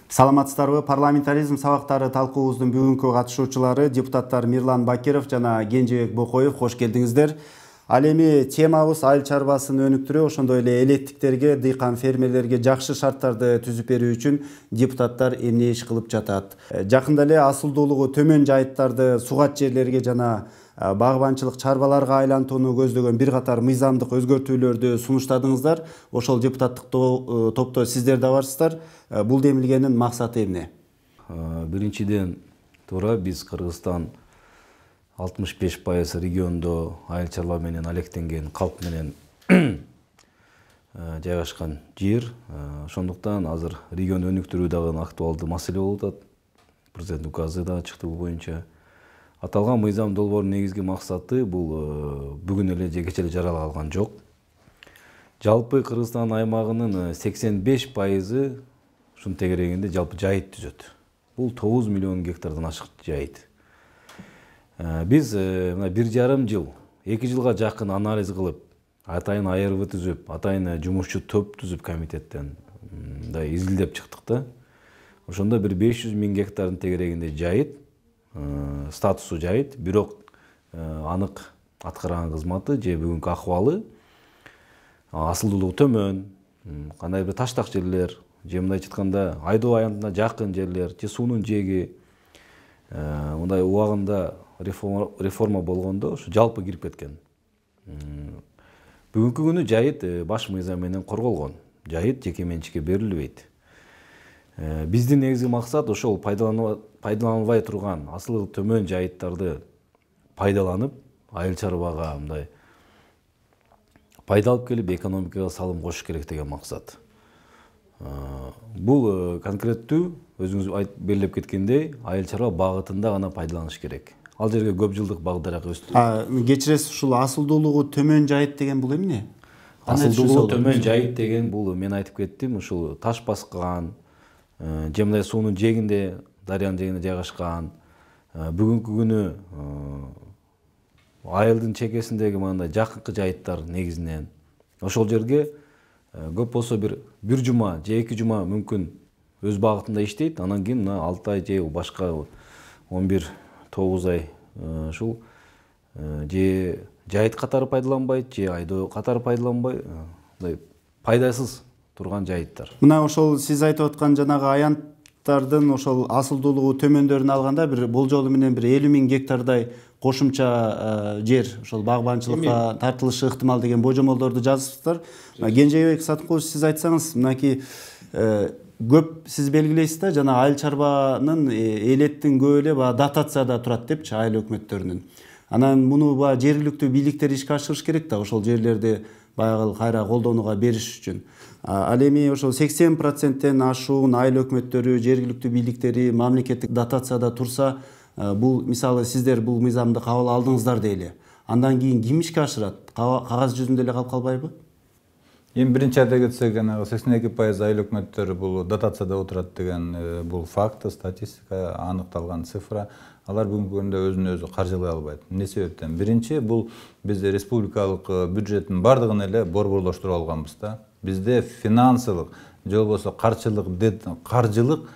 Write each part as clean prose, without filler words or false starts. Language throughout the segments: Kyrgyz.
Саламатсыздарбы? Парламентаризм сабактары талкуубуздун бүгүнкү катышуучулары депутаттар Мирлан Бакиров жана Кенжебек Бокоев, кош келдиңиздер. Ал эми темабыз айыл чарбасын өнүктүрүү, ошондой эле элеттиктерге, дыйкан фермерлерге жакшы шарттарды түзүп берүү үчүн депутаттар эмне иш кылып жатат? Жакында эле асылдуулугу төмөн жайыттарды сугат жерлерге жана багбанчылык чарбаларга айлантууну көздөгөн бир катар мыйзамдык өзгөртүүлөрдү сунуштадыңыздар. Ошол депутаттык топто сиздер да барсыздар. Бул демилгенин максаты эмне? Биринчиден туура биз Кыргызстан 65% региондо айыл чарба менен алектенген калк менен жайгашкан жер. Ошондуктан азыр регион өнүктүрүү дагы актуалдуу маселе болуп атат. Президент указы да чыкты бул боюнча. Аталган мыйзам долбоордун негизги максаты бул бүгүн эле же кечээ эле жарыяланган жок. Жалпы Кыргызстан аймагынын 85% ушун тегерегинде жалпы жайыт түзөт. Бул 9 миллион гектардан ашык жайыт. Биз мына 1,5 жыл, 2 жылга жакын анализ кылып, атайын АРВ түзүп, атайын жумушчу топ түзүп комитеттен мындай изилдеп чыктык да. Ошондо бир 500 миң гектардын тегерегинде жайыт, статусу жайыт, бирок анык аткарган кызматы же бүгүнкү акыбалы асылдуулугу төмөн, кандай бир таштак жерлер, же мындайча айтканда айдоо аянтына жакын жерлер, же суунун жээги мындай убагында реформа болгондо ушу жалпы кирип кеткен. Бүгүнкү күнү жайыт баш мыйзам менен корголгон. Жайыт жеке менчикке берилбейт. Биздин негизги максат ошол пайдаланылбай турган асылы төмөн жайыттарды пайдаланып, айыл чарбага мындай пайда алып келип, экономикага салым кошуш керек деген максат. Бул конкреттүү өзүңүз белгилеп кеткендей, айыл чарба багытында гана пайдаланыш керек. Ал жерге көп жылдык багдарак өстү. Кечиресиз, ушул асылдуулугу төмөн жайыт деген бул эмне? Асылдуулугу төмөн жайыт деген бул мен айтып кеттим, ушул таш баскан, же мындай суунун жээгинде, дарыянын жээгинде жайгашкан, бүгүнкү күнү айылдын чекесиндеги мындай жакынкы жайыттар негизинен ошол жерге көп болсо бир жума же 2 жума мүмкүн өз багытында иштейт, анан кийин 6 ай же башка 11-9 ай ушул же жайыт катары пайдаланбайт, же айдоо катары пайдаланбай, пайдасыз турган жайыттар. Мына ошол сиз айтып аткан жанагы аянттардын ошол асылдуулугу төмөндөрүн алганда бир болжолу менен бир 50 миң гектардай кошумча жер ошол багбанчылыкка тартылышы ыктымал деген божомолдорду жазыпсыздар. Кенжебек Сатыкулович, сиз айтсаңыз, мынакей көп сиз белгилейсиз да, жана айыл чарбанын элеттин көп эле дотацияда турат депчи, айыл өкмөттөрүнүн. Анан муну жергиликтүү бийликтер ишке ашырыш керек да, ошол жерлерди баягы кайра колдонууга бериш үчүн. Ал эми ошол 80%тен ашуун айыл өкмөттөрү, жергиликтүү бийликтери мамлекеттик дотацияда турса, бул мисалы сиздер бул мыйзамды кабыл алдыңыздар дейли. Андан кийин ким ишке ашырат? Кагаз жүзүндө эле калып калбайбы? Эми биринчи айта кетсек, 82% айыл өкмөттөрү бул дотацияда отурат деген бул факт, статистика, аныкталган цифра. Алар бүгүнкү күндө өзүн өзү каржылай албайт. Эмне себептен? Биринчи, бул биз республикалык бюджеттин бардыгын эле борборлоштуруп алганбыз да. Бизде финансылык же болбосо каржылык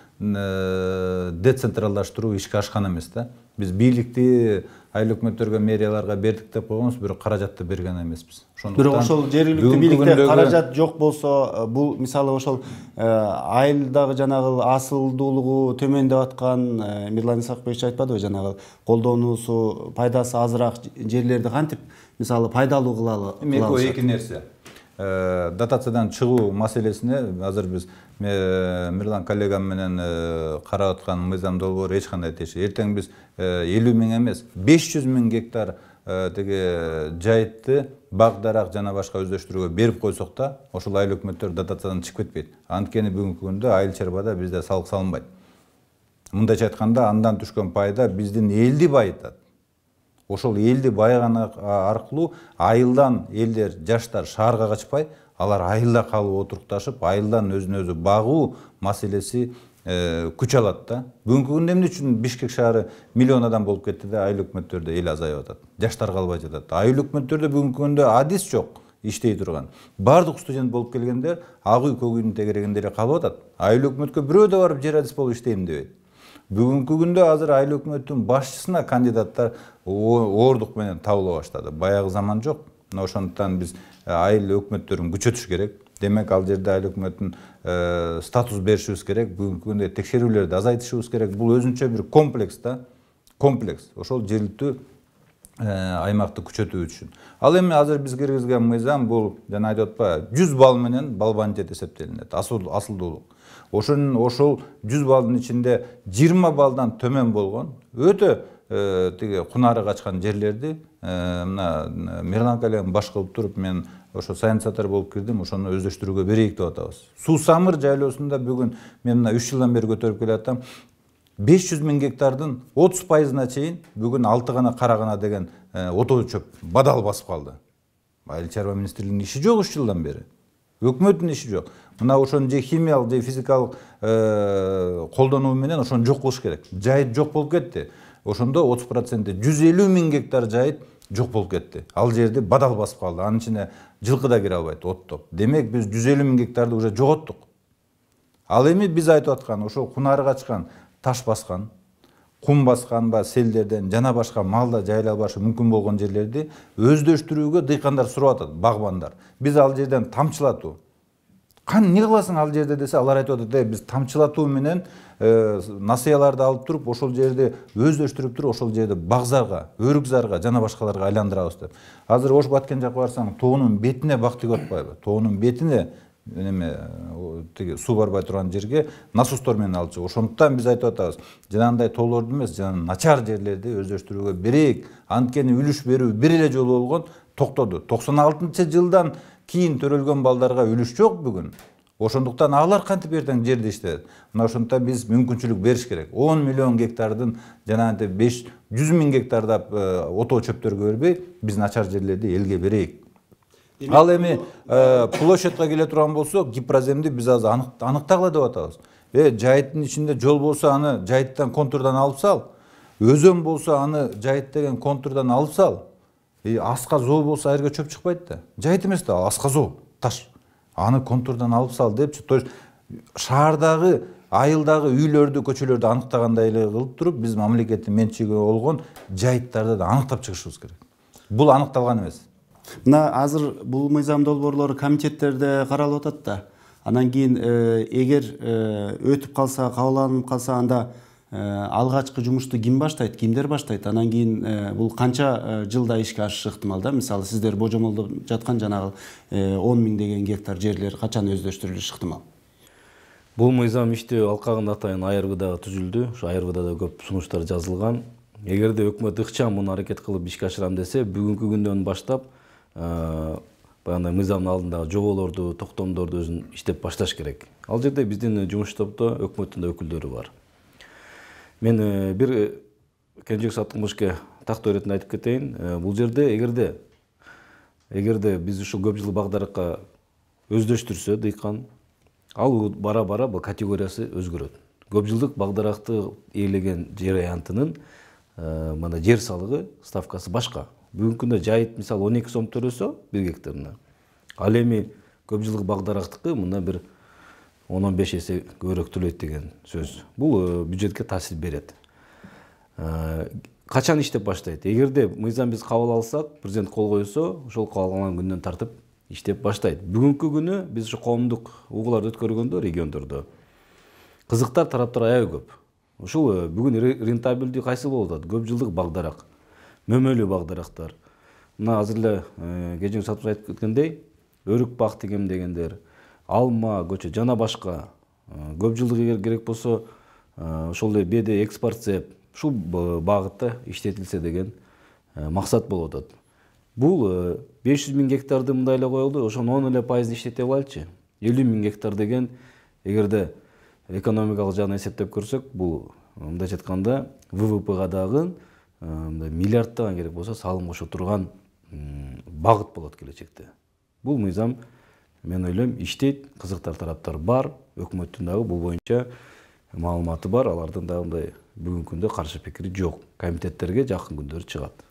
децентралдаштыруу ишке ашкан эмес да. Биз бийликти айыл өкмөттөргө, мэрияларга бердик деп койгонбуз, бирок каражатты берген эмеспиз. Бирок ошол жергиликтүү бийликте каражат жок болсо, бул мисалы ошол айылдагы жанагы асылдуулугу төмөндөп аткан Мирлан Исакович айтпадыбы, жанагы колдонуусу, пайдасы азыраак жерлерди кантип мисалы пайдалуу кылалы? Эми эки нерсе. Дотациядан чыгуу маселесине азыр биз Мирлан коллегам менен карап аткан мыйзам долбоору эч кандай тиеши. Эртең биз 50 миң эмес, 500 миң гектар теге жайытты багдарак жана башка өздөштүрүүгө берип койсок да, ошол айыл өкмөттөр дотациядан чыгып кетпейт. Анткени бүгүнкү күндө айыл чарбада бизде салык салынбайт. Мындайча айтканда, андан түшкөн пайда биздин элди байытат. Ошол элди байыган аркылуу айылдан элдер, жаштар шаарга качпай, Алар айылда калып отурукташып, айылдан өзүн өзү багуу маселеси күч алат да. Бүгүнкү күндө эмне үчүн Бишкек шаары миллион адам болуп кетти да, айыл өкмөттөрдө эл азайып атат. Жаштар калбай жатат. Айыл өкмөттөрдө бүгүнкү күндө адис жок, иштей турган. Бардык студент болуп келгендер ак үй, көк үйдүн тегерегинде эле калып атат. Айыл өкмөткө бирөө да барып жер адис болуп иштейм дебейт. Бүгүнкү күндө азыр айыл өкмөттүн башчысына кандидаттар оордук менен табыла баштады. Баягы заман жок. Мына ошондуктан биз айыл өкмөттөрүн күчөтүш керек. Демек ал жерде айыл өкмөтүн статус беришибиз керек. Бүгүнкү күндө текшерүүлөрдү азайтышыбыз керек. Бул өзүнчө бир комплекс да. Комплекс. Ошол жергиликтүү аймакты күчөтүү үчүн. Ал эми азыр биз киргизген мыйзам бул жана айтып атпайбы 100 балл менен балл банкет эсептелинет. Асылдуулук. Ошол 100 балдын ичинде 20 балдан төмөн болгон өтө тиги кунары качкан жерлерди мына Мирлан коллегам баш кылып туруп мен ошо саясаттар болуп кирдим, ошону өздөштүрүүгө берейик деп атабыз. Суу Самыр жайлоосунда бүгүн мен мына 3 жылдан бери көтөрүп келатам. 500 000 гектардын 30%-на чейин бүгүн 6 гана кара гана деген отоо чөп бадал басып калды. Айыл чарба министрлигинин иши жок 3 жылдан бери. Өкмөттүн иши жок. Мына ошону же химиялык же физикалык колдонуу менен ошону жок кылыш керек. Жайыт жок болуп кетти. Ошондо 30% 150 000 гектар жайыт жок болуп кетти. Ал жерди бадал басып калды. Анын ичине жылкы да кире албайт, оттоп. Демек биз 150 000 гектарды уже жоготтук. Ал эми биз айтып аткан ошол кунары качкан, таш баскан, кум баскан селдерден жана башка малда жайыла албашы мүмкүн болгон жерлерди өздөштүрүүгө дыйкандар сурап атат, багбандар. Биз ал жерден тамчылатуу. Эмне кыласың ал жерде десе, алар айтып атат, биз тамчылатуу менен насыяларды алып туруп, ошол жерди өздөштүрүп туруп, ошол жерди багзарга, өрүкзарга жана башкаларга айландырабыз деп. Азыр Ош Баткен жакка барсаң, тоонун бетине бак тигип атпайбы? Тоонун бетине тиги суу барбай турган жерге насостор менен алып чыгып. Ошондуктан биз айтып атабыз, жанагындай тоолорду эмес, жана начар жерлерди өздөштүрүүгө берейик. Анткени үлүш берүү бир эле жолу болгон, токтоду. 96-жылдан кийин төрөлгөн балдарга үлүш жок бүгүн. Ошондуктан алар кантип эртең жерди иштейт. Мына ошондуктан биз мүмкүнчүлүк бериш керек. 10 миллион гектардын жанагындай 100 000 гектардап отоо чөптөргө бербей, биз начар жерлерди элге берейик. Ал эми площадька келе турган болсо, гипроземди биз азыр аныктагыла деп атабыз. Жайыттын ичинде жол болсо, аны жайыттан контурдан алып сал. Өзөн болсо, аны жайыт деген контурдан алып сал. Аска зоо болсо, айырга чөп чыкпайт да. Жайыт эмес да, аска зоо, таш. Аны контурдан алып сал депчи. То есть шаардагы, айылдагы үйлөрдү, көчөлөрдү аныктагандай эле кылып туруп, биз мамлекеттин менчиги болгон жайыттарды да аныктап чыгышыбыз керек. Бул аныкталган эмес. Мына азыр бул мыйзам долбоорлору комитеттерде каралып атат да. Анан кийин эгер өтүп калса, кабылданып калса, анда алгачкы жумушту ким баштайт, кимдер баштайт? Анан кийин бул канча жылда ишке ашышы ыктымал да? Мисалы, сиздер божомолдоп жаткан жанагы 10 000 деген гектар жерлер качан өздөштүрүлүшү ыктымал? Бул мыйзам иштөө алкагында атайын АРВда түзүлдү. Ошо АРВда да көп сунуштар жазылган. Эгерде өкмөт ыкчам муну аракет кылып ишке ашырам десе, бүгүнкү күндөн баштап баягындай мыйзамдын алдындагы жоболорду, токтомдорду өзүн иштеп башташ керек. Ал жерде биздин жумуш топто өкмөттүн да өкүлдөрү бар. Мен бир Кенжебек Саттыкмышке тактоо иретинде айтып кетейин. Бул жерде эгерде биз ушул көп жылдык багдаракка өздөштүрсө дыйкан, ал бара-бара бул категориясы өзгөрөт. Көп жылдык багдаракты ээлеген жер аянтынын мына жер салыгы ставкасы башка. Бүгүнкү күндө жайыт мисалы 12 сом төлөсө 1 гектарына. Ал эми көп жылдык багдарактыкы мына бир 10-15 эсе көбүрөөк төлөйт деген сөз. Бул бюджетке таасир берет. Качан иштеп баштайт? Эгерде мыйзам биз кабыл алсак, президент кол койсо, ошол кабыл алган күндөн тартып иштеп баштайт. Бүгүнкү күнү биз ушу коомдук угууларды өткөргөндө региондордо кызыктар тараптар аябай көп. Ушул бүгүн рентабелдүү кайсы болуп атат? Көп жылдык багдарак, мөмөлүү багдарактар. Мына азыр эле Кенжебек Саттыкмыш айтып кеткендей, өрүк бак дегендер, алма, көчө жана башка көп жылдык керек болсо, ошол эле БД экспортцеп ушул багытта иштетилсе деген максат болуп атат. Бул 500 000 гектарды мындай эле коелду, ошонун 10 эле пайызын иштете алайлычы. 50 000 гектар деген эгерде экономикалык жагынан эсептеп көрсөк, бул мындайча айтканда ВВПга дагы миллиардтаган керек болсо салым кошо турган багыт болот келечекте. Бул мыйзам мен ойлойм иштейт, кызыктар тараптар бар, өкмөттүн дагы бул боюнча маалыматы бар, алардын дагы мындай бүгүнкү күндө каршы пикири жок. Комитеттерге жакын күндөрү чыгат.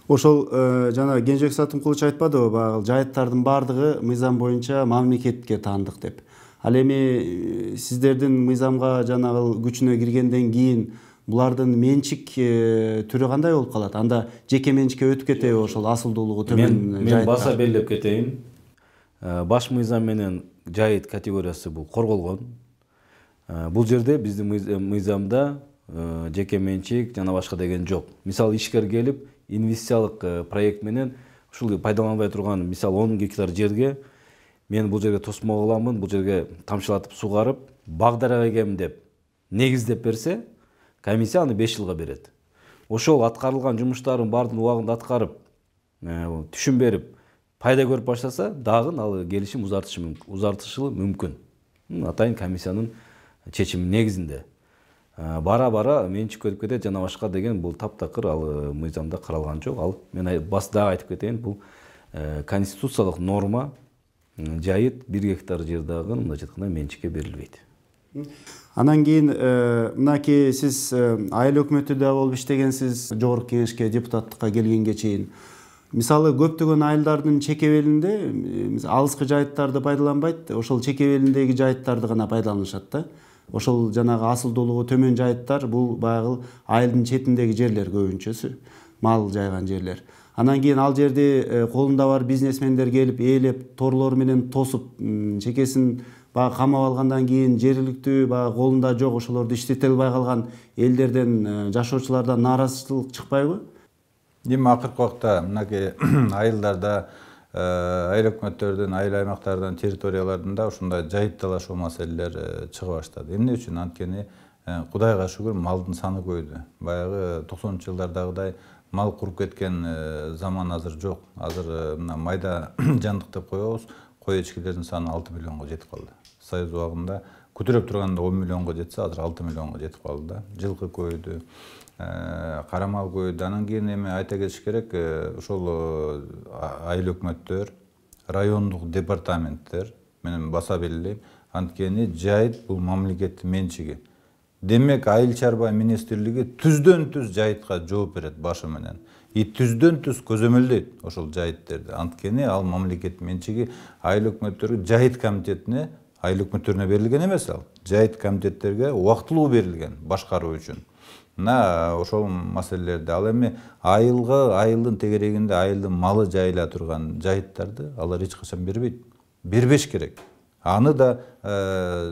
Ошол жана Кенжебек Сатымкулович айтпадыбы, баягы жайыттардын баардыгы мыйзам боюнча мамлекетке таандык деп. Ал эми сиздердин мыйзамга жанагы күчүнө киргенден кийин булардын менчик түрү кандай болуп калат? Анда жеке менчикке өтүп кетеби ошол асылдуулугу төмөн Мен баса белгилеп кетейин. Баш мыйзам менен жайыт категориясы бул корголгон. Бул жерде биздин мыйзамда жеке менчик жана башка деген жок. Мисалы ишкер келип инвестициялык проект менен ушул пайдаланбай турган, мисалы 10 гектар жерге мен бул жерге тосмо кыламын, бул жерге тамчылатып сугарып, багдарак эгем деп негиздеп берсе, комиссия аны 5 жылга берет. Ошол аткарылган жумуштардын баардыгын убагында аткарып, түшүн берип, пайда көрүп баштаса, дагы ал келишим узартышылы мүмкүн. Атайын комиссиянын чечими негизинде. Бара-бара менчик өтүп кетет жана башка деген бул таптакыр ал мыйзамда каралган жок. Ал мен дагы айтып кетейин, бул конституциялык норма, жайыт 1 гектар жер дагы мындайча айтканда менчикке берилбейт. Анан кийин мынакей сиз айыл өкмөтүдө болуп иштегенсиз, жогорку кеңешке депутаттыкка келгенге чейин. Мисалы көптөгөн айылдардын чекебелинде алыскы жайыттарды пайдаланбайт, ошол чекебелиндеги жайыттарды гана пайдаланышат да. Ошол жанагы асылдуулугу төмөн жайыттар бул баягы айылдын четиндеги жерлер көбүнчөсү, мал жайган жерлер. Анан кийин ал жерди колунда бар бизнесмендер келип ээлеп, торлор менен тосуп, чекесин баягы камап алгандан кийин жергиликтүү баягы колунда жок ошолорду иштете албай калган элдерден, жашоочулардан нааразычылык чыкпайбы? Эми акыркы убакта мынакей айылдарда, айыл өкмөттөрдүн, айыл аймактардын, территорияларында ушундай жайыт талашуу маселелер чыга баштады. Эмне үчүн? Анткени Кудайга шүгүр малдын саны көйдү. Баягы 90-жылдардагыдай мал куруп кеткен заман азыр жок. Азыр мына майда жандык деп коебуз, кой эчкилердин саны 6 миллионго жетип калды. Союз убагында көтөрүп турганда 10 миллионго жетсе, азыр 6 миллионго жетип калды да. Жылкы көйдү, карамал көйдү. Анан кийин эми айта кетиш керек, ошол айыл өкмөттөр, райондук департаменттер менен баса белгилейм, анткени жайыт бул мамлекеттин менчиги. Демек айыл чарба министрлиги түздөн-түз жайытка жооп берет башы менен. Түздөн-түз көзөмөлдөйт ошол жайыттерди. Анткени ал мамлекеттин менчиги. Айыл өкмөттөргө жайыт комитетине, айыл өкмөттөрүнө берилген эмес ал. Жайыт комитеттерге убактылуу берилген башкаруу үчүн. Мына ошол маселелерди ал эми айылдын тегерегинде айылдын малы жайыла турган жайыттарды алар эч качан бербейт. Бербеш керек. Аны да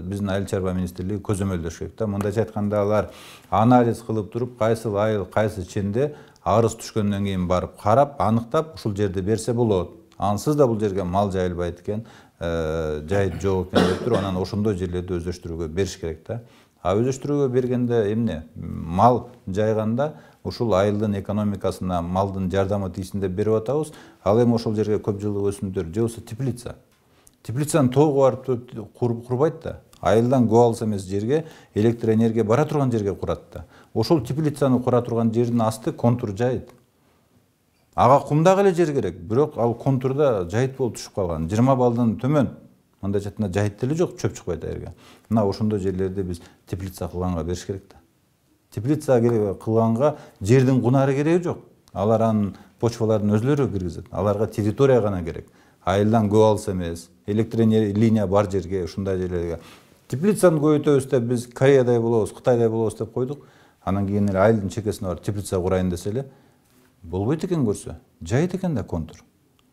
биздин айыл чарба министрлиги көзөмөлдөш керек да. Мындайча айтканда алар анализ кылып туруп, кайсы айыл, кайсы ченде арыз түшкөндөн кийин барып карап, аныктап ушул жерде берсе болот. Ансыз да бул жерге мал жайылбайт экен, жайыт жок экен деп туруп, анан ошондой жерлерди өздөштүрүүгө бериш керек да. Өздөштүрүүгө бергенде эмне? Мал жайганда ушул айылдын экономикасына малдын жардамы тийсин деп берип атабыз. Ал эми ошол жерге көп жылдык өсүмдөр же болбосо теплица. Теплицаны тоого барып курбайт да. Айылдан көө алыс эмес жерге, электр энергия бара турган жерге курат да. Ошол теплицаны кура турган жердин асты контур жайыт. Ага кумдагы эле жер керек, бирок ал контурда жайыт болуп түшүп калган. 20 балдан төмөн мындайча айтканда жайыт деле жок, чөп чыкпайт айырга. Мына ошондой жерлерди биз теплица кылганга бериш керек да. Теплица кылганга жердин кунары кереги жок. Алар анын почваларын өзлөрү киргизет. Аларга территория гана керек. Айылдан көө алыс эмес, электр линия бар жерге, ушундай жерлерге. Теплицаны көбөйтөбүз деп биз Кореядай болобуз, Кытайдай болобуз деп койдук. Анан кийин эле айылдын чекесине барып теплица курайын десе эле болбойт экен көрсө. Жайыт экен да контур.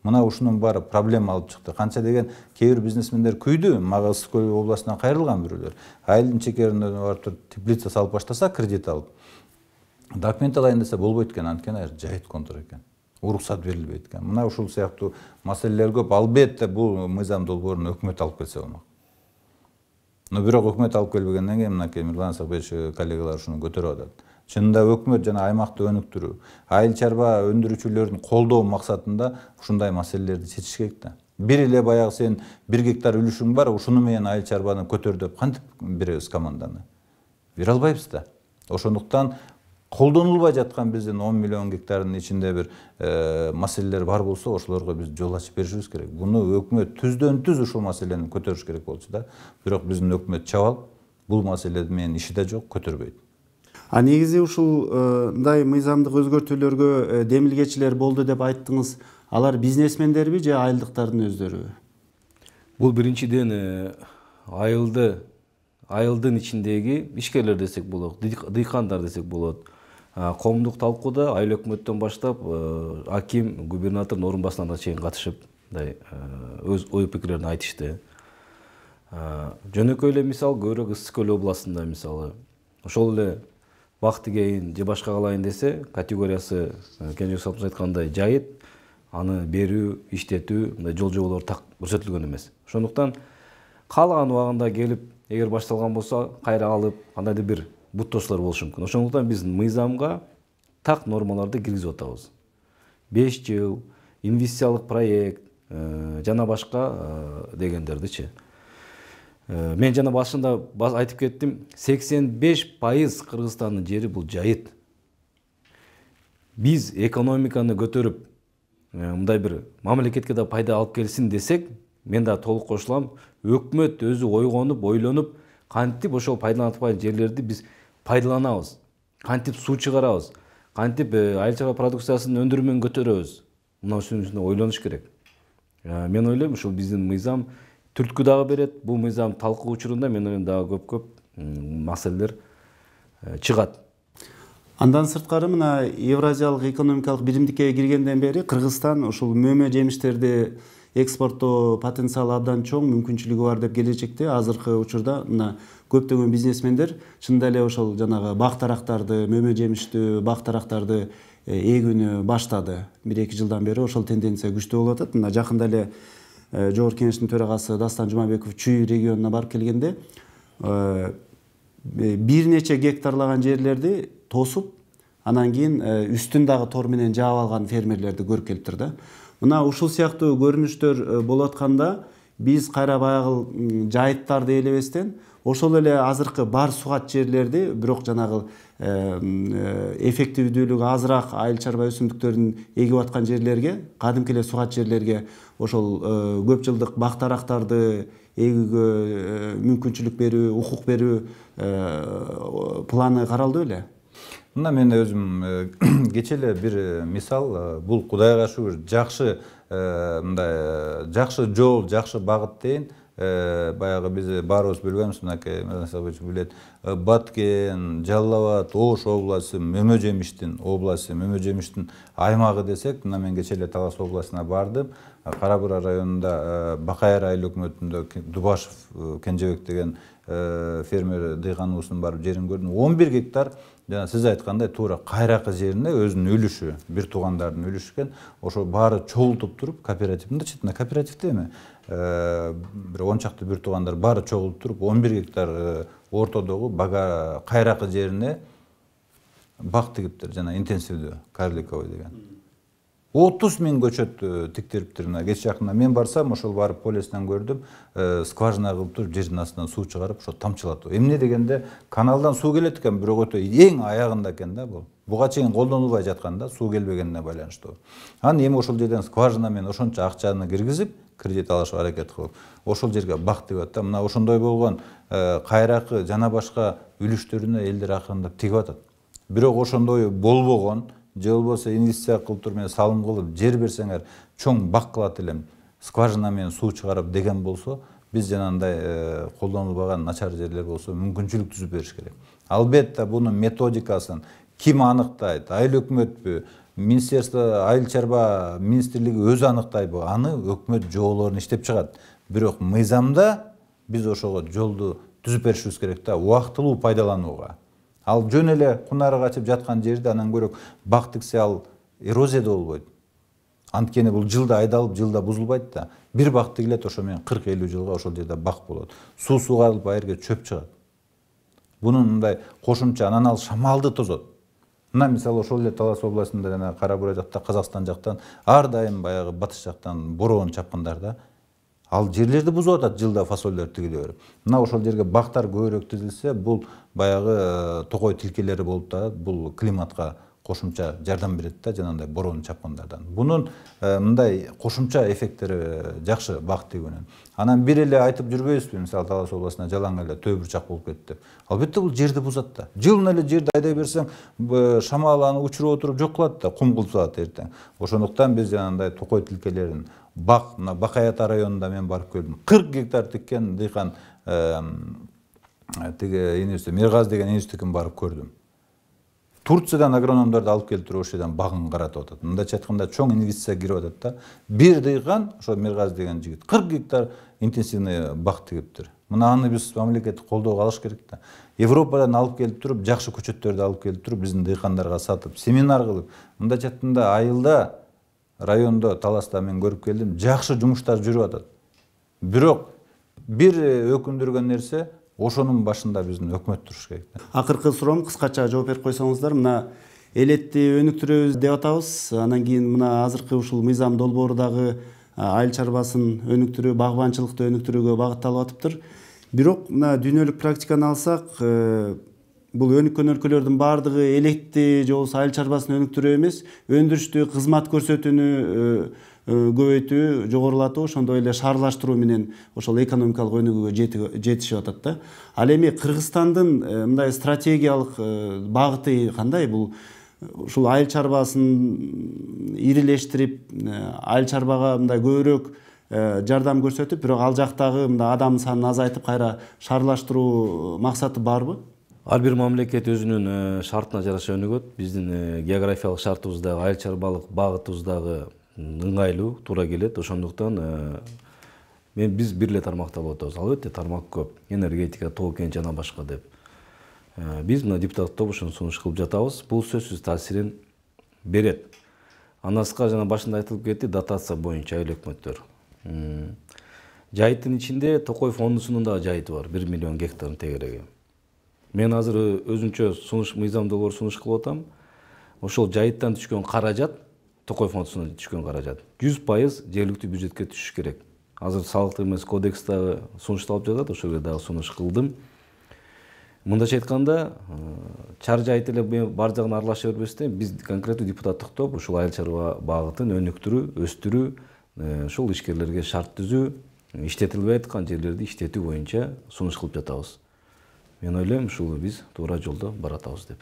Мына ушунун баары проблема алып чыкты. Канча деген кээ бир бизнесмендер күйдү, мага Ысык көл областынан кайрылган бирөөлөр. Айылдын чекерине барып туруп теплица салып баштаса, кредит алып. Документ алайын десе болбойт экен, анткени жайыт контур экен. Уруксат берилбейт экен. Мына ушул сыяктуу маселелер көп. Албетте бул мыйзам долбоорун өкмөт алып келсе болмок. Но бирок өкмөт алып келбегенден кийин мынакей Мирлан Исакбекович коллегалар ушуну көтөрүп атат. Чынында өкмөт жана аймакты өнүктүрүү, айыл чарба өндүрүүчүлөрдүн колдоо максатында ушундай маселелерди чечиш керек да. Бир эле баягы сен 1 гектар үлүшүң бар, ушуну менен айыл чарбаны көтөр деп кантип беребиз команданы? Бере албайбыз да. Ошондуктан колдонулбай жаткан биздин 10 миллион гектардын ичинде бир маселелер бар болсо, ошолорго биз жол ачып беришибиз керек. Буну өкмөт түздөн түз ушул маселени көтөрүш керек болчу да. Бирок биздин өкмөт чабал бул маселе менен иши да жок, көтөрбөйт. А негизи ушундай мыйзамдык өзгөртүүлөргө демилгечилер болду деп айттыңыз. Алар бизнесмендерби же айылдыктардын өздөрүбү? Бул биринчиден айылдын ичиндеги ишкерлер десек болот, дыйкандар десек болот. Коомдук талкууда айыл өкмөттөн баштап аким, губернатордун орун басарына чейин катышып, өз ой пикирлерин айтышты. Жөнөкөй эле мисал көбүрөөк Ысык көл областында мисалы. Ошол эле бакты кейин же башка калайын десе, категориясы Кенжебек Сапаров айткандай жайыт, аны берүү, иштетүү, мындай жол жоболор так көрсөтүлгөн эмес. Ошондуктан каалаган убагында келип, эгер башталган болсо, кайра алып, кандайдыр бир буттоочулар болушу мүмкүн. Ошондуктан биз мыйзамга так нормаларды киргизип атабыз. 5 жыл, инвестициялык проект жана башка дегендердичи. Мен жана башында айтып кеттим, 85% Кыргызстандын жери бул жайыт. Биз экономиканы көтөрүп, мындай бир мамлекетке да пайда алып келсин десек, мен да толук кошулам. Өкмөт өзү ойгонуп, ойлонуп, кантип ошол пайдаланып аткан жерлерди биз пайдаланабыз, кантип суу чыгарабыз, кантип айыл чарба продукциясынын өндүрүмүн көтөрөбүз. Мына ушунун үстүнө ойлонуш керек. Мен ойлойм, ушул биздин мыйзам түрткү дагы берет. Бул мыйзам талкуу учурунда мен ойлойм дагы көп маселелер чыгат. Андан сырткары мына Евразиялык экономикалык биримдикке киргенден бери Кыргызстан ушул мөмө жемиштерди экспорттоо потенциалы абдан чоң, мүмкүнчүлүгү бар деп келечекте азыркы учурда мына көптөгөн бизнесмендер чындап эле ошол жанагы бак тарактарды, мөмө жемиштүү бак тарактарды эгүүнү баштады. 1-2 жылдан бери ошол тенденция күчтүү болуп атат. Мына жакында эле Жогорку Кеңештин төрагасы Дастан Жумабеков Чүй регионуна барып келгенде бир нече гектарлаган жерлерди тосуп, анан кийин үстүн дагы тор менен жаап алган фермерлерди көрүп келиптир да. Мына ушул сыяктуу көрүнүштөр болуп атканда биз кайра баягы жайыттарды элебестен ошол эле азыркы бар сугат жерлерди, бирок жанагы эффективдүүлүгү азыраак айыл чарба өсүмдүктөрүн эгип аткан жерлерге, кадимки эле сугат жерлерге ошол көп жылдык бак тарактарды эгүүгө мүмкүнчүлүк берүү, укук берүү планы каралды беле? Мына мен өзүм кече эле бир мисал, бул Кудайга шүгүр жакшы мындай жакшы жол, жакшы багыт дейин. Баягы биз баарыбыз билбейбиз, мынакей билет. Баткен, Жалал Абад, Ош областы, мөмө жемиштин областы, мөмө жемиштин аймагы десек, мына мен кече эле Талас областына бардым. Кара Бура районунда Бакайыр айыл өкмөтүндө Дубашев Кенжебек деген фермер дыйканыбыздын барып жерин көрдүм. 11 гектар жана сиз айткандай туура кайракы жерине өзүнүн үлүшү, бир туугандардын үлүшү экен. Ошо баары чогултуп туруп, кооператив, мындайча айтканда кооперативде эми бир 10 чакты бир туугандар баары чогулуп туруп 11 гектар ортодогу бага кайракы жерине бак тигиптир, жана интенсивдүү карликовый деген. 30 000 көчөт тиктириптир. Мына кеч жакында мен барсам, ошол барып полестен көрдүм, скважина кылып туруп жердин астынан суу чыгарып, ошо тамчылатып. Эмне дегенде каналдан суу келет экен, бирок өтө эң аягында экен да бул. Буга чейин колдонулбай жаткан да, суу келбегенине байланыштуу. Анан эми ошол жерден скважина менен ошончо акчаны киргизип, кредит алышып аракет кылып, ошол жерге бак тигип атат. Мына ошондой болгон кайракы жана башка үлүштөрүнө элдер акырындап тигип атат. Бирок ошондой болбогон, же болбосо инвестиция кылып туруп мен салым кылып жер берсеңер чоң бак кылат элем, скважина менен суу чыгарып деген болсо, биз жанагындай колдонулбаган начар жерлер болсо мүмкүнчүлүк түзүп бериш керек. Албетте бунун методикасын ким аныктайт? Айыл өкмөтпү? Министерство айыл чарба министрлиги өзү аныктайбы? Аны өкмөт жоболорун иштеп чыгат. Бирок мыйзамда биз ошого жолду түзүп беришибиз керек да, убактылуу пайдаланууга. Ал жөн эле кунары качып жаткан жерди анан көрөк бак тиксе ал эрозия да болбойт. Анткени бул жылда айдалып, жылда бузулбайт да. Бир бак тигилет, ошо менен 40-50 жылга ошол жерде бак болот. Суу сугарылып айырга чөп чыгат. Бунун мындай кошумча анан ал шамалды тозот. Мына мисалы ошол эле Талас областында жана Кара Бура жакта, Казакстан жактан ар дайым баягы батыш жактан бороон чапкындар да. Ал жерлерди бузуп атат жылда фасолдор тигиле берип. Мына ошол жерге бактар көбүрөөк тизилсе, бул баягы токой тилкелери болуп турат, бул климатка кошумча жардам берет да, жанагындай борон чапкындардан. Бунун мындай кошумча эффекттери жакшы бак тийгөнүн. Анан бир эле айтып жүрбөйбүзбү, мисалы Талас областына жалаң эле төө бурчак болуп кетти деп. Албетте бул жерди бузат да. Жылына эле жерди айдай берсең, шамал аны учуруп отуруп жок кылат да, кум кылып салат эртең. Ошондуктан биз жанагындай токой тилкелерин бак, мына Бакаята районунда мен барып көрдүм. 40 гектар тиккен дыйкан тиги институт, Миргаз деген институттун барып көрдүм. Турциядан агрономдорду алып келип туруп ошол жерден багын каратып атат. Мындайча айтканда чоң инвестиция кирип атат да. Бир дыйкан, ошо Миргаз деген жигит 40 гектар интенсивный бак тигиптир. Мына аны биз мамлекеттик колдоого алыш керек да. Европадан алып келип туруп, жакшы көчөттөрдү алып келип туруп, биздин дыйкандарга сатып, семинар кылып, мындайча айтканда айылда райондо Таласта мен көрүп келдим, жакшы жумуштар жүрүп атат. Бирок бир өкүндүргөн нерсе, ошонун башында биздин өкмөт туруш керек. Акыркы суроом кыскача жооп берип койсоңуздар, мына элетти өнүктүрөбүз деп атабыз. Анан кийин мына азыркы ушул мыйзам долбоору дагы айыл чарбасын өнүктүрүү, багбанчылыкты өнүктүрүүгө багытталып атыптыр. Бирок мына дүйнөлүк практиканы алсак, бул өнүккөн өлкөлөрдүн баардыгы электи же болбосо айыл чарбасын өнүктүрүү эмес, өндүрүштү, кызмат көрсөтүүнү көбөйтүү, жогорулатуу, ошондой эле шаарлаштыруу менен ошол экономикалык өнүгүүгө жетишип атат да. Ал эми Кыргызстандын мындай стратегиялык багыты кандай? Бул ушул айыл чарбасын ирилештирип, айыл чарбага мындай көбүрөөк жардам көрсөтүп, бирок ал жактагы мындай адам санын азайтып кайра шаарлаштыруу максаты барбы? Ар бир мамлекет өзүнүн шартына жараша өнүгөт. Биздин географиялык шартыбыздагы айыл чарбалык багытыбыздагы ыңгайлуу туура келет. Ошондуктан биз бир эле тармакта болуп атабыз. Албетте тармак көп. Энергетика, тоо кен жана башка деп. Биз мына депутаттык топ ушуну сунуш кылып жатабыз. Бул сөзсүз таасирин берет. Анаска жана башында айтылып кетти, дотация боюнча айыл өкмөттөр. Жайыттын ичинде Токой фондусунун да жайыты бар, 1 миллион гектардын тегереги. Мен азыр өзүнчө мыйзам долбоор сунуш кылып атам. Ошол жайыттан түшкөн каражат, Токой фондусуна түшкөн каражат 100% жергиликтүү бюджетке түшүш керек. Азыр салыктык эмес кодекс дагы сунушталып жатат, ошого дагы сунуш кылдым. Мындайча айтканда, чар жайыт эле бар жагын аралаша бербестен, биз конкреттүү депутаттык топ ушул айыл чарба багытын өнүктүрүү, өстүрүү, ушул ишкерлерге шарт түзүү, иштетилбей аткан жерлерди иштетүү боюнча сунуш кылып жатабыз. Мен ойлойм, ушул биз туура жолдо баратабыз деп.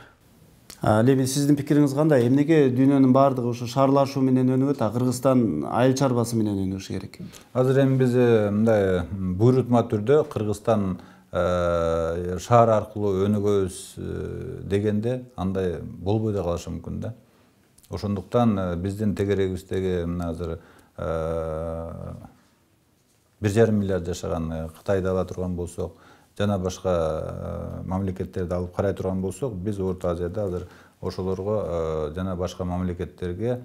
Ал эми сиздин пикириңиз кандай? Эмнеге дүйнөнүн баардыгы ушу шаарлашуу менен өнүгөт, а Кыргызстан айыл чарбасы менен өнүгүш керек? Азыр эми биз мындай буйрутма түрдө Кыргызстан шаар аркылуу өнүгөбүз дегенде андай болбой да калышы мүмкүн да. Ошондуктан биздин тегерегибиздеги мына азыр 1,5 миллиард жашаган Кытайды ала турган болсок, жана башка мамлекеттерди алып карай турган болсок, биз Орто Азияда азыр ошолорго жана башка мамлекеттерге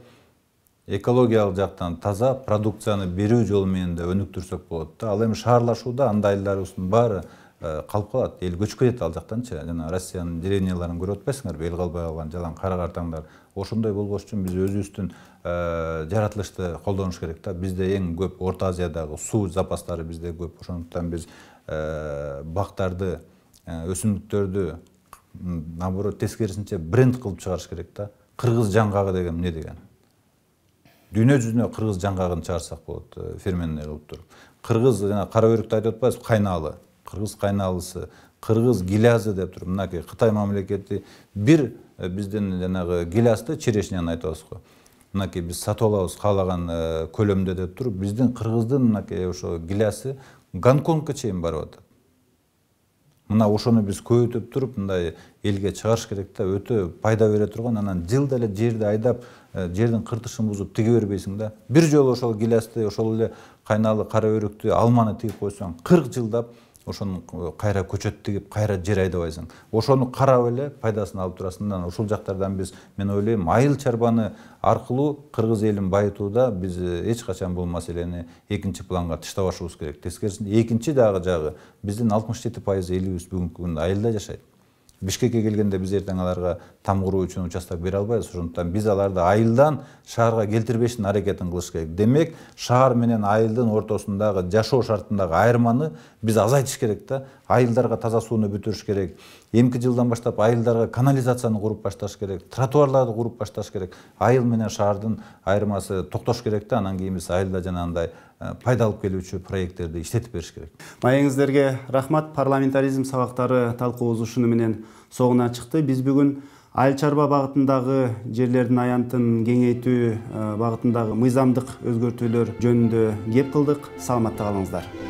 экологиялык жактан таза продукцияны берүү жолу менен да өнүктүрсөк болот да. Ал эми шаарлашууда анда айылдарыбыздын баары калып калат, эл көчүп кетет ал жактанчы. Жана Россиянын деревняларын көрүп атпайсыңарбы, эл калбай калган жалаң кара картаңдар. Ошондой болбош үчүн биз өзүбүздүн жаратылышты колдонуш керек да. Бизде эң көп Орто Азиядагы суу запастары бизде көп. Ошондуктан биз бактарды, өсүмдүктөрдү наоборот тескерисинче бренд кылып чыгарыш керек да. Кыргыз жаңгагы деген эмне деген? Дүйнө жүзүнө кыргыз жаңгагын чыгарсак болот, фермерный кылып туруп. Кыргыз жана кара өрүктү айтып атпайбызбы? Кайнаалы. Кыргыз кайнаалысы, кыргыз гилязы деп туруп, мынакей Кытай мамлекети бир биздин жанагы гилясты черешняны айтып атабызбы? Мынакей биз сатып алабыз каалаган көлөмдө деп туруп, биздин кыргыздын мынакей ошо гилясы Гонконгко чейин барып атат. Мына ошону биз көбөйтүп туруп, мындай элге чыгарыш керек да, өтө пайда бере турган, анан жылда эле жерди айдап, жердин кыртышын бузуп тиге бербейсиң да. Бир жолу ошол гилясты, ошол эле кайнаалы кара өрүктү, алманы тигип койсоң, 40 жылдап ошону кайра көчөт тигип, кайра жер айдабайсың. Ошону карап эле пайдасын алып турасың. Ушул жактардан биз, мен ойлойм, айыл чарбаны аркылуу кыргыз элин байытууда биз эч качан бул маселени экинчи планга таштабашыбыз керек. Тескерисинче экинчи дагы жагы биздин 67% элибиз бүгүнкү күндө айылда жашайт. Бишкекке келгенде биз эртең аларга там куруу үчүн участок бере албайбыз. Ошондуктан биз аларды айылдан шаарга келтирбештин аракетин кылыш керек. Демек, шаар менен айылдын ортосундагы жашоо шартындагы айырманы биз азайтыш керек да. Айылдарга таза сууну бүтүрүш керек. Эмки жылдан баштап айылдарга канализацияны куруп башташ керек, тротуарларды куруп башташ керек. Айыл менен шаардын айырмасы токтош керек да. Анан кийин биз айылда жанагындай пайда алып келүүчү проекттерди иштетип бериш керек. Маегиңиздерге рахмат. Парламентаризм сабактары талкуубуз ушуну менен соңуна чыкты. Биз бүгүн айыл чарба багытындагы жерлердин аянтын кеңейтүү багытындагы мыйзамдык өзгөртүүлөр жөнүндө кеп кылдык. Саламатта калыңыздар.